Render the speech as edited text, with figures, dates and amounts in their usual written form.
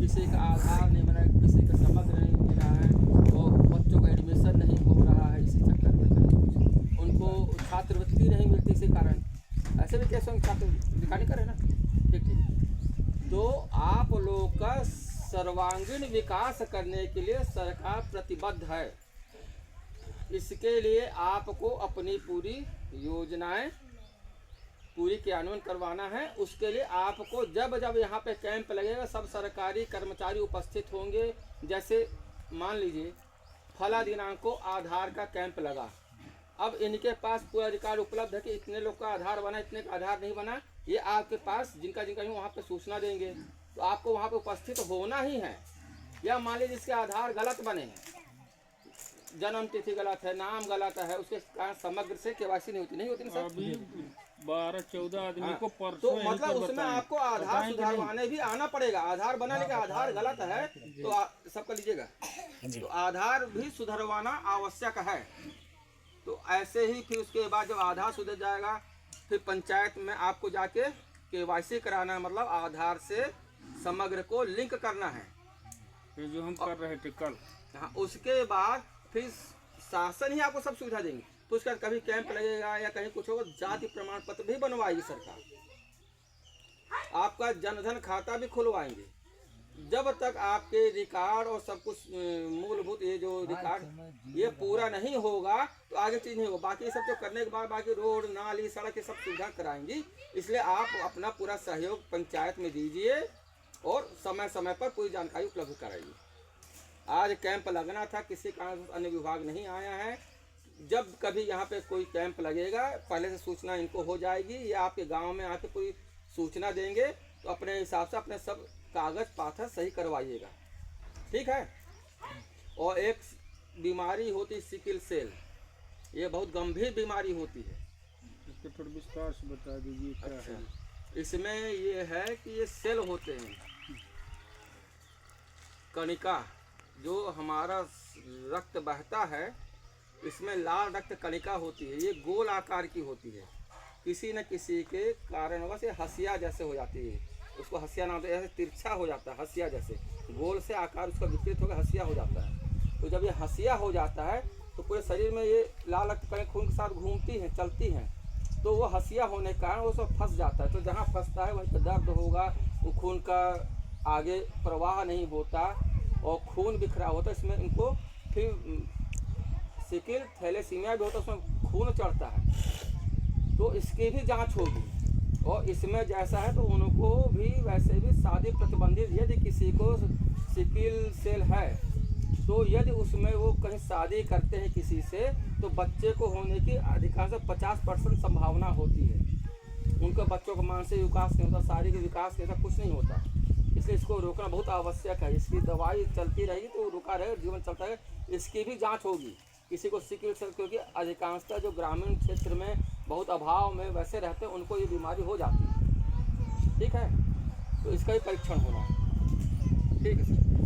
किसी का आधार नहीं बना, किसी का समग्र नहीं मिल रहा है, और बच्चों का एडमिशन नहीं हो रहा है इसी चक्कर में, कहीं उनको छात्रवृत्ति नहीं मिलती इसी कारण। ऐसे भी कैसे छात्र दिखाने करे ना। ठीक ठीक। तो आप लोगों का सर्वांगीण विकास करने के लिए सरकार प्रतिबद्ध है। इसके लिए आपको अपनी पूरी योजनाएं पूरी क्रियान्वयन करवाना है। उसके लिए आपको जब जब यहाँ पे कैंप लगेगा सब सरकारी कर्मचारी उपस्थित होंगे। जैसे मान लीजिए फला दिनांक को आधार का कैंप लगा, अब इनके पास पूरा रिकॉर्ड उपलब्ध है कि इतने लोग का आधार बना, इतने का आधार नहीं बना, ये आपके पास जिनका जिनका वहाँ पे सूचना देंगे। तो आपको वहाँ पे उपस्थित होना ही है। या मान लीजिए जिसके आधार गलत बने हैं, जन्म तिथि गलत है, नाम गलत है, उसके कारण समग्र से केवाईसी नहीं होती ना सर। अभी 12-14 आदमी को तो परसों मतलब उसमें आपको आधार सुधारवाने भी आना पड़ेगा। आधार बनाने का आधार गलत है तो सबका लीजिएगा, तो आधार भी सुधरवाना आवश्यक है। तो ऐसे ही फिर उसके बाद जब आधार सुधर जाएगा फिर पंचायत में आपको जाके केवाईसी कराना है, मतलब आधार से समग्र को लिंक करना है। ये जो हम कर रहे थे कल। हाँ, उसके बाद फिर शासन ही आपको सब सुविधा देंगे। तो उसका कभी कैंप लगेगा या कहीं कुछ होगा, जाति प्रमाण पत्र भी बनवाएगी सरकार, आपका जनधन खाता भी खुलवाएंगे। जब तक आपके रिकॉर्ड और सब कुछ मूलभूत ये जो रिकॉर्ड ये पूरा नहीं होगा तो आगे चीज नहीं होगा। बाकी सब जो करने के बाद बाकी रोड नाली सड़क ये सब सुविधा कराएंगी। इसलिए आप अपना पूरा सहयोग पंचायत में दीजिए और समय समय पर पूरी जानकारी उपलब्ध कराइए। आज कैंप लगना था, किसी कारण अन्य विभाग नहीं आया है। जब कभी यहाँ पे कोई कैंप लगेगा पहले से सूचना इनको हो जाएगी, या आपके गांव में आके कोई सूचना देंगे तो अपने हिसाब से अपने सब कागज पाथर सही करवाइएगा। ठीक है। और एक बीमारी होती सिकल सेल, ये बहुत गंभीर बीमारी होती है। इसके थोड़ा विस्तार से बता दीजिए क्या है। इसमें ये है कि ये सेल होते हैं, कणिका, जो हमारा रक्त बहता है इसमें लाल रक्त कणिका होती है। ये गोल आकार की होती है, किसी न किसी के कारणवश ये हसिया जैसे हो जाती है। उसको हसिया नाम है, तिरछा हो जाता है हसिया जैसे, गोल से आकार उसका विपरीत होकर हसिया हो जाता है। तो जब ये हसिया हो जाता है तो पूरे शरीर में ये लाल रक्त कणिका खून के साथ घूमती हैं, चलती हैं। तो वो हसिया होने के कारण वो सब फंस जाता है। तो जहाँ फंसता है वहीं पर दर्द होगा, वो खून का आगे प्रवाह नहीं होता और खून बिखरा होता है। इसमें इनको फिर सिकल थैलेसीमिया भी होता है, उसमें खून चढ़ता है। तो इसकी भी जांच होगी, और इसमें जैसा है तो उनको भी वैसे भी शादी प्रतिबंधित। यदि किसी को सिकल सेल है तो यदि उसमें वो कहीं शादी करते हैं किसी से तो बच्चे को होने की अधिकांश 50% संभावना होती है। उनके बच्चों का मानसिक विकास नहीं होता, शारीरिक विकास नहीं होता, कुछ नहीं होता। इसलिए इसको रोकना बहुत आवश्यक है। इसकी दवाई चलती रहेगी तो रुका रहेगा, जीवन चलता है। इसकी भी जांच होगी किसी को सिकल सेल, क्योंकि अधिकांशतः जो ग्रामीण क्षेत्र में बहुत अभाव में वैसे रहते हैं उनको ये बीमारी हो जाती है। ठीक है, तो इसका भी परीक्षण होना है। ठीक है सर।